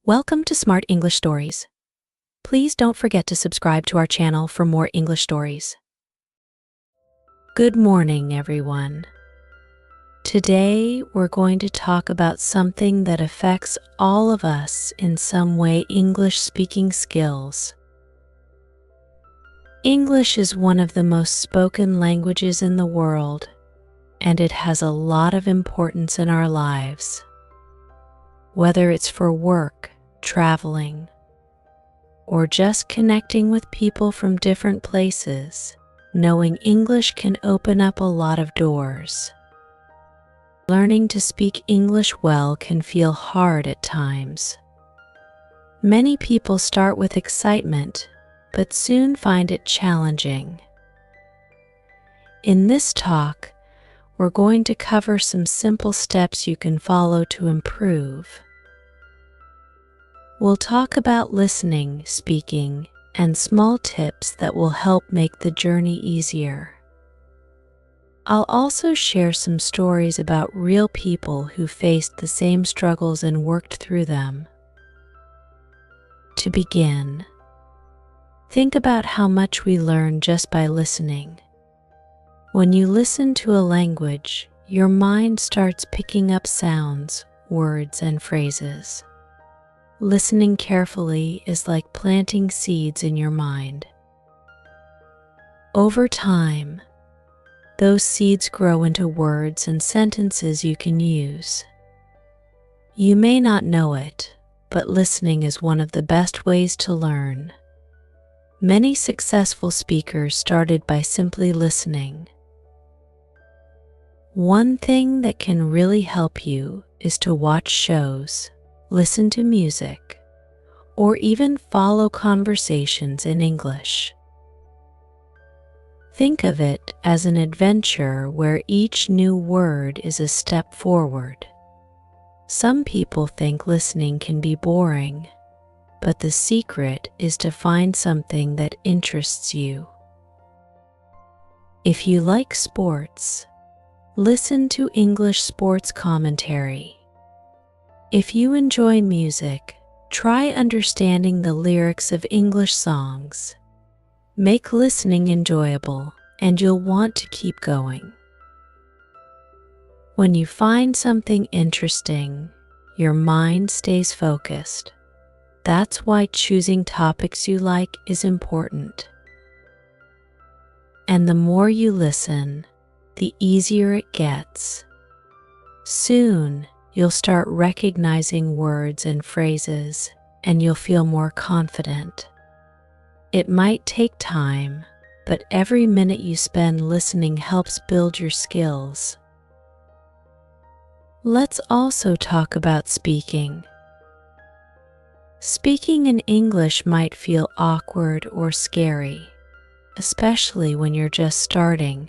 Welcome to Smart English Stories. Please don't forget to subscribe to our channel for more English stories. Good morning, everyone. Today, we're going to talk about something that affects all of us in some way: English speaking skills. English is one of the most spoken languages in the world, and it has a lot of importance in our lives. Whether it's for work, traveling, or just connecting with people from different places, knowing English can open up a lot of doors. Learning to speak English well can feel hard at times. Many people start with excitement, but soon find it challenging. In this talk, we're going to cover some simple steps you can follow to improve. We'll talk about listening, speaking, and small tips that will help make the journey easier. I'll also share some stories about real people who faced the same struggles and worked through them. To begin, think about how much we learn just by listening. When you listen to a language, your mind starts picking up sounds, words, and phrases. Listening carefully is like planting seeds in your mind. Over time, those seeds grow into words and sentences you can use. You may not know it, but listening is one of the best ways to learn. Many successful speakers started by simply listening. One thing that can really help you is to watch shows, listen to music, or even follow conversations in English. Think of it as an adventure where each new word is a step forward. Some people think listening can be boring, but the secret is to find something that interests you. If you like sports, listen to English sports commentary. If you enjoy music, try understanding the lyrics of English songs. Make listening enjoyable, and you'll want to keep going. When you find something interesting, your mind stays focused. That's why choosing topics you like is important. And the more you listen, the easier it gets. Soon, you'll start recognizing words and phrases, and you'll feel more confident. It might take time, but every minute you spend listening helps build your skills. Let's also talk about speaking. Speaking in English might feel awkward or scary, especially when you're just starting.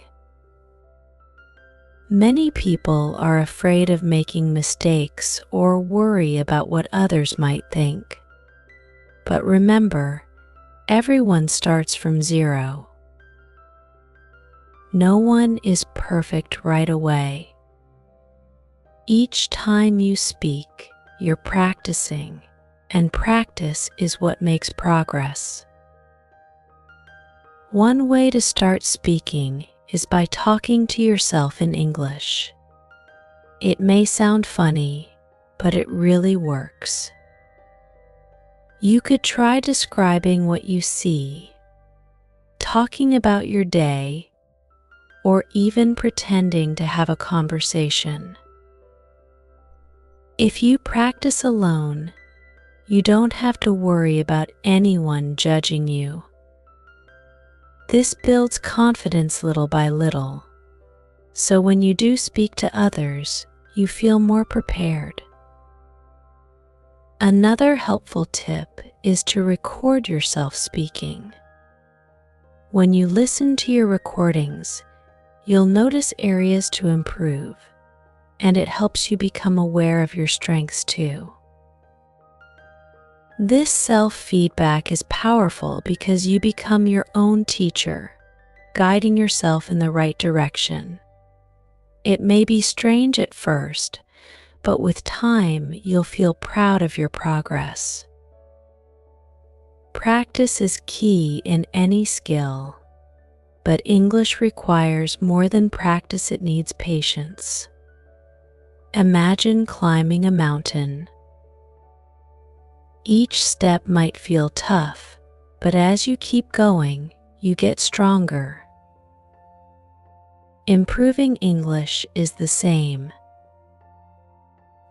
Many people are afraid of making mistakes or worry about what others might think. But remember, everyone starts from zero. No one is perfect right away. Each time you speak, you're practicing, and practice is what makes progress. One way to start speaking is by talking to yourself in English. It may sound funny, but it really works. You could try describing what you see, talking about your day, or even pretending to have a conversation. If you practice alone, you don't have to worry about anyone judging you. This builds confidence little by little, so when you do speak to others, you feel more prepared. Another helpful tip is to record yourself speaking. When you listen to your recordings, you'll notice areas to improve, and it helps you become aware of your strengths too. This self-feedback is powerful because you become your own teacher, guiding yourself in the right direction. It may be strange at first, but with time, you'll feel proud of your progress. Practice is key in any skill, but English requires more than practice, it needs patience. Imagine climbing a mountain. Each step might feel tough, but as you keep going, you get stronger. Improving English is the same.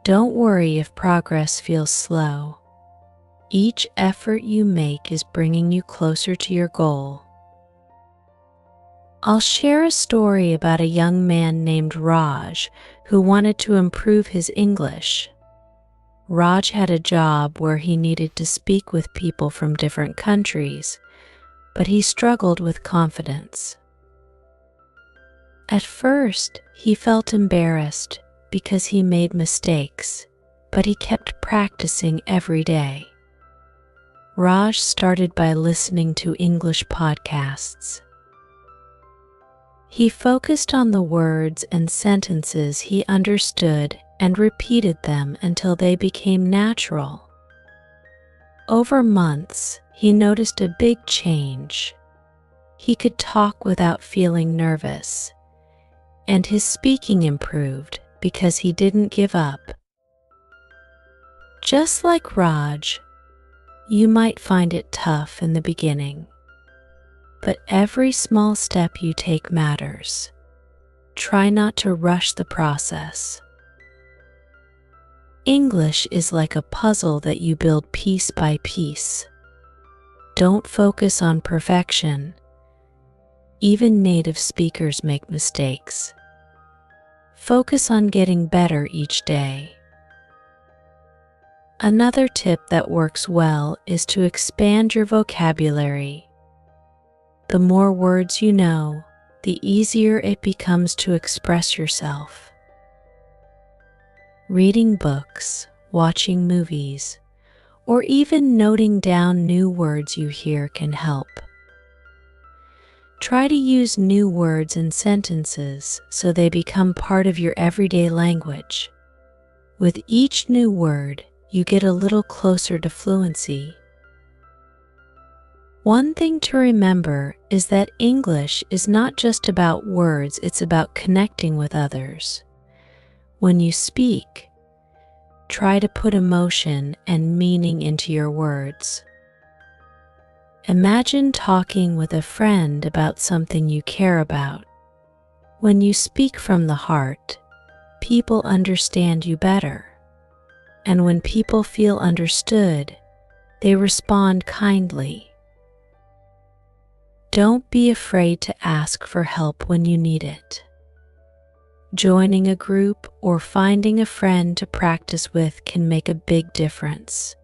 Don't worry if progress feels slow. Each effort you make is bringing you closer to your goal. I'll share a story about a young man named Raj who wanted to improve his English. Raj had a job where he needed to speak with people from different countries, but he struggled with confidence. At first, he felt embarrassed because he made mistakes, but he kept practicing every day. Raj started by listening to English podcasts. He focused on the words and sentences he understood and repeated them until they became natural. Over months, he noticed a big change. He could talk without feeling nervous, and his speaking improved because he didn't give up. Just like Raj, you might find it tough in the beginning, but every small step you take matters. Try not to rush the process. English is like a puzzle that you build piece by piece. Don't focus on perfection. Even native speakers make mistakes. Focus on getting better each day. Another tip that works well is to expand your vocabulary. The more words you know, the easier it becomes to express yourself. Reading books, watching movies, or even noting down new words you hear can help. Try to use new words and sentences so they become part of your everyday language. With each new word, you get a little closer to fluency. One thing to remember is that English is not just about words, it's about connecting with others. When you speak, try to put emotion and meaning into your words. Imagine talking with a friend about something you care about. When you speak from the heart, people understand you better. And when people feel understood, they respond kindly. Don't be afraid to ask for help when you need it. Joining a group or finding a friend to practice with can make a big difference.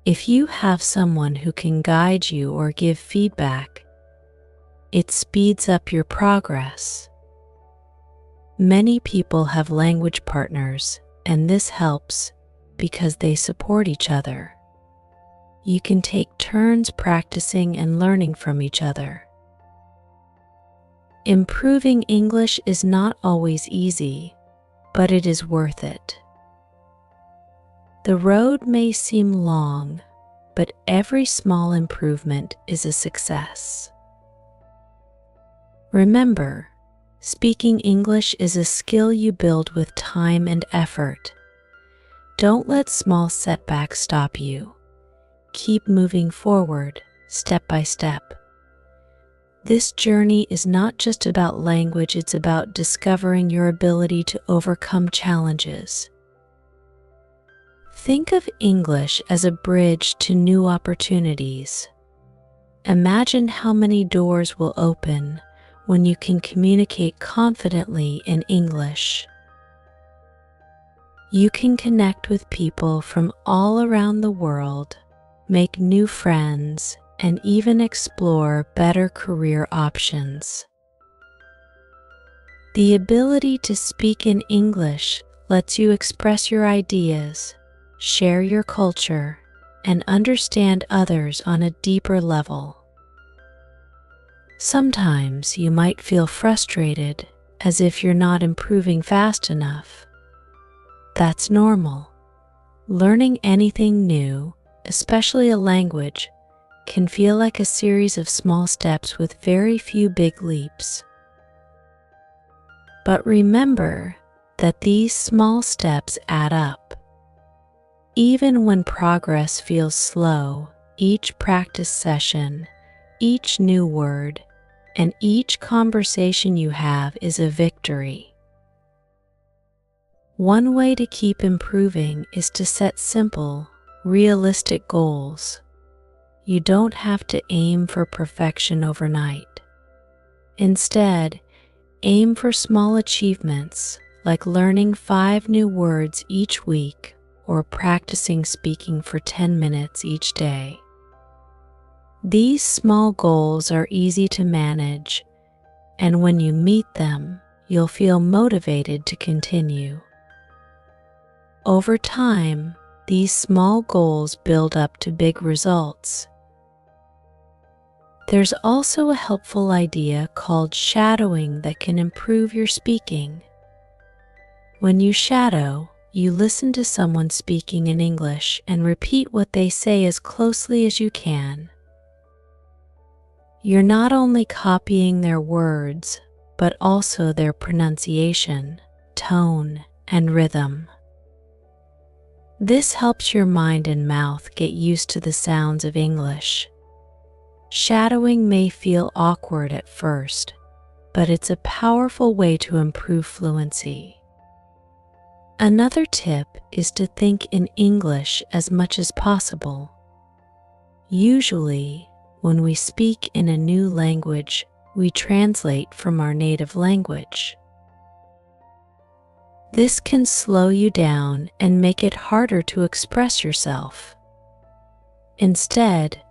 If you have someone who can guide you or give feedback, it speeds up your progress. Many people have language partners, and this helps because they support each other. You can take turns practicing and learning from each other. Improving English is not always easy, but it is worth it. The road may seem long, but every small improvement is a success. Remember, speaking English is a skill you build with time and effort. Don't let small setbacks stop you. Keep moving forward, step by step. This journey is not just about language, it's about discovering your ability to overcome challenges. Think of English as a bridge to new opportunities. Imagine how many doors will open when you can communicate confidently in English. You can connect with people from all around the world, make new friends, and even explore better career options. The ability to speak in English lets you express your ideas, share your culture, and understand others on a deeper level. Sometimes you might feel frustrated, as if you're not improving fast enough, That's normal. Learning anything new, especially a language, can feel like a series of small steps with very few big leaps. But remember that these small steps add up. Even when progress feels slow, each practice session, each new word, and each conversation you have is a victory. One way to keep improving is to set simple, realistic goals. You don't have to aim for perfection overnight. Instead, aim for small achievements like learning 5 new words each week or practicing speaking for 10 minutes each day. These small goals are easy to manage, and when you meet them, you'll feel motivated to continue. Over time, these small goals build up to big results. There's also a helpful idea called shadowing that can improve your speaking. When you shadow, you listen to someone speaking in English and repeat what they say as closely as you can. You're not only copying their words, but also their pronunciation, tone, and rhythm. This helps your mind and mouth get used to the sounds of English. Shadowing may feel awkward at first, but it's a powerful way to improve fluency. Another tip is to think in English as much as possible. Usually, when we speak in a new language, we translate from our native language. This can slow you down and make it harder to express yourself. Instead,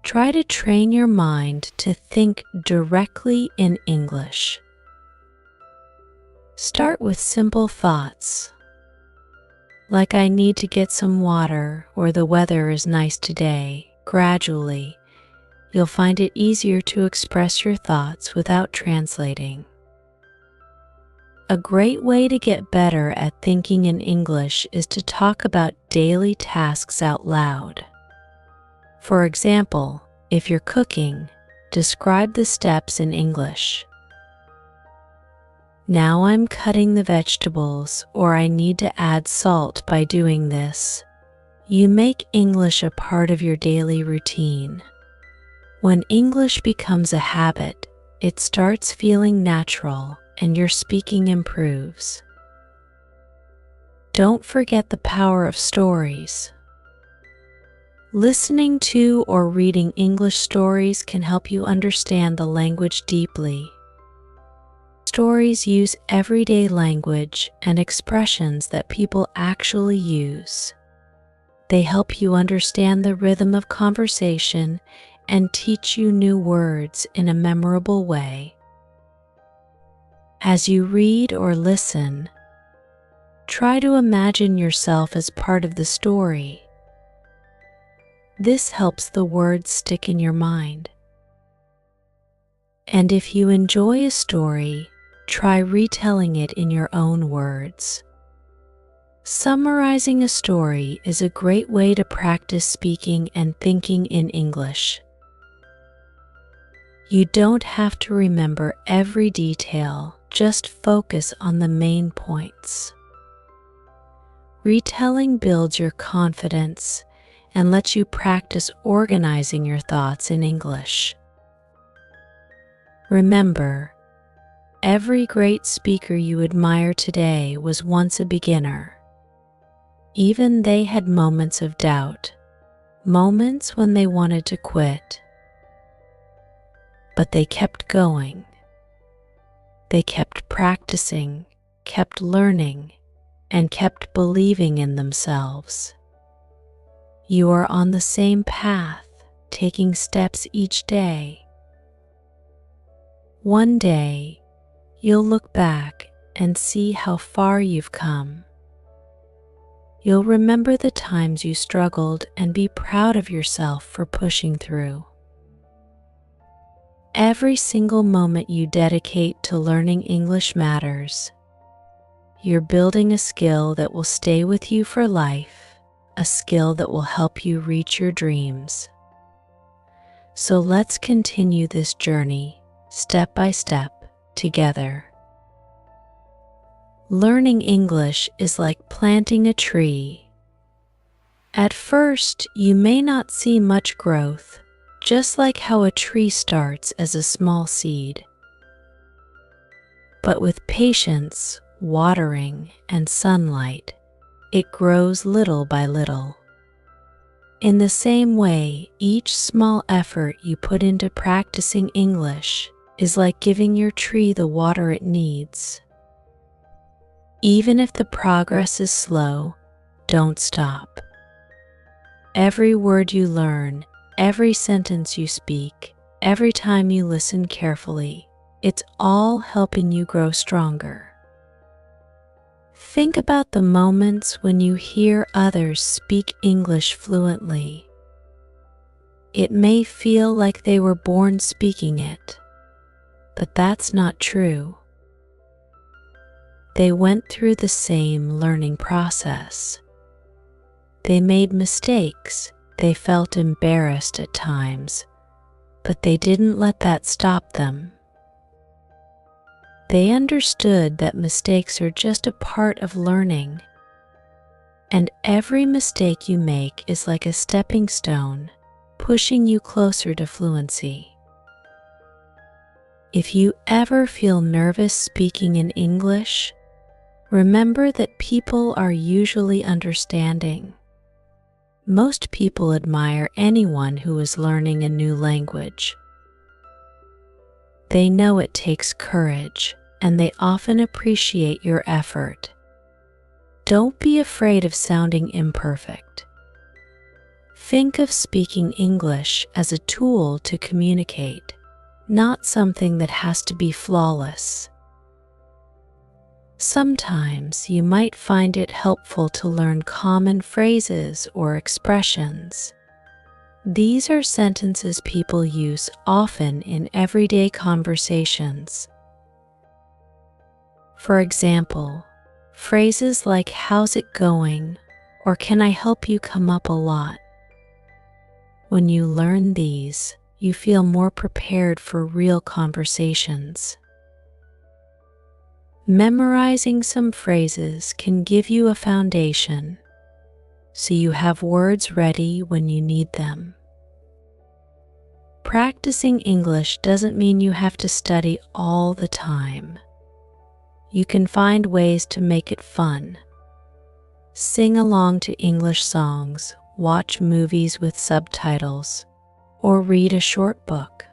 try to train your mind to think directly in English. Start with simple thoughts, like I need to get some water or the weather is nice today. Gradually, you'll find it easier to express your thoughts without translating. A great way to get better at thinking in English is to talk about daily tasks out loud. For example, if you're cooking, describe the steps in English. Now I'm cutting the vegetables, or I need to add salt by doing this. You make English a part of your daily routine. When English becomes a habit, it starts feeling natural and your speaking improves. Don't forget the power of stories. Listening to or reading English stories can help you understand the language deeply. Stories use everyday language and expressions that people actually use. They help you understand the rhythm of conversation and teach you new words in a memorable way. As you read or listen, try to imagine yourself as part of the story. This helps the words stick in your mind. And if you enjoy a story, try retelling it in your own words. Summarizing a story is a great way to practice speaking and thinking in English. You don't have to remember every detail, just focus on the main points. Retelling builds your confidence and lets you practice organizing your thoughts in English. Remember, every great speaker you admire today was once a beginner. Even they had moments of doubt, moments when they wanted to quit. But they kept going. They kept practicing, kept learning, and kept believing in themselves. You are on the same path, taking steps each day. One day, you'll look back and see how far you've come. You'll remember the times you struggled and be proud of yourself for pushing through. Every single moment you dedicate to learning English matters. You're building a skill that will stay with you for life, a skill that will help you reach your dreams. So let's continue this journey, step by step, together. Learning English is like planting a tree. At first, you may not see much growth, just like how a tree starts as a small seed. But with patience, watering, and sunlight, it grows little by little. In the same way, each small effort you put into practicing English is like giving your tree the water it needs. Even if the progress is slow, don't stop. Every word you learn, every sentence you speak, every time you listen carefully, it's all helping you grow stronger. Think about the moments when you hear others speak English fluently. It may feel like they were born speaking it, but that's not true. They went through the same learning process. They made mistakes, they felt embarrassed at times, but they didn't let that stop them. They understood that mistakes are just a part of learning, and every mistake you make is like a stepping stone, pushing you closer to fluency. If you ever feel nervous speaking in English, remember that people are usually understanding. Most people admire anyone who is learning a new language. They know it takes courage, and they often appreciate your effort. Don't be afraid of sounding imperfect. Think of speaking English as a tool to communicate, not something that has to be flawless. Sometimes you might find it helpful to learn common phrases or expressions. These are sentences people use often in everyday conversations. For example, phrases like "How's it going?" or "Can I help you?" come up a lot. When you learn these, you feel more prepared for real conversations. Memorizing some phrases can give you a foundation, so you have words ready when you need them. Practicing English doesn't mean you have to study all the time. You can find ways to make it fun. Sing along to English songs, watch movies with subtitles, or read a short book.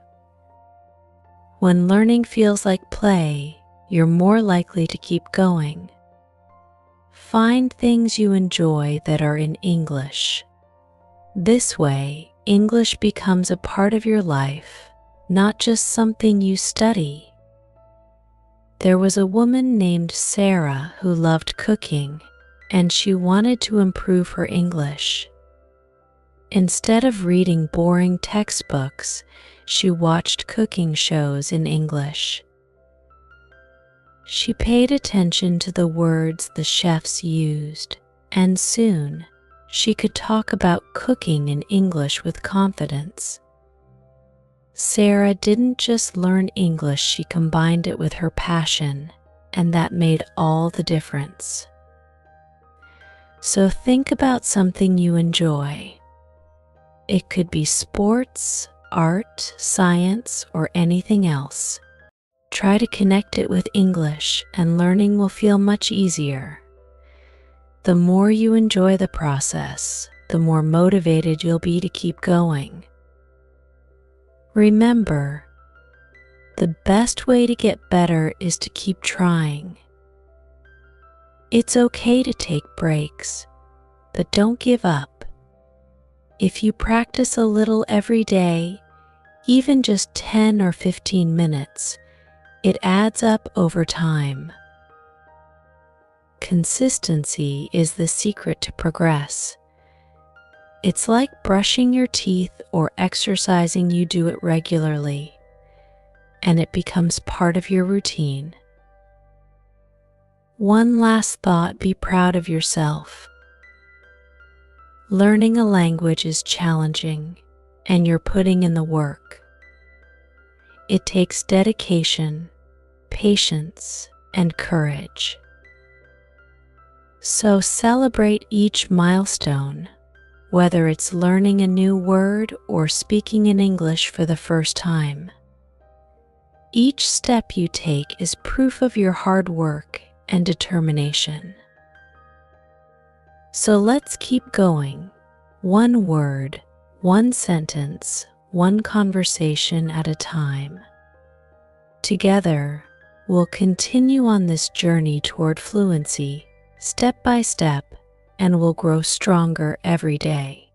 When learning feels like play, you're more likely to keep going. Find things you enjoy that are in English. This way, English becomes a part of your life, not just something you study. There was a woman named Sarah who loved cooking, and she wanted to improve her English. Instead of reading boring textbooks, she watched cooking shows in English. She paid attention to the words the chefs used, and soon she could talk about cooking in English with confidence. Sarah didn't just learn English, she combined it with her passion, and that made all the difference. So think about something you enjoy. It could be sports, art, science, or anything else. Try to connect it with English, and learning will feel much easier. The more you enjoy the process, the more motivated you'll be to keep going. Remember, the best way to get better is to keep trying. It's okay to take breaks, but don't give up. If you practice a little every day, even just 10 or 15 minutes, it adds up over time. Consistency is the secret to progress. It's like brushing your teeth or exercising. You do it regularly, and it becomes part of your routine. One last thought: be proud of yourself. Learning a language is challenging, and you're putting in the work. It takes dedication, patience, and courage. So celebrate each milestone, whether it's learning a new word or speaking in English for the first time. Each step you take is proof of your hard work and determination. So let's keep going, one word, one sentence, one conversation at a time. Together, we'll continue on this journey toward fluency, step by step, and we'll grow stronger every day.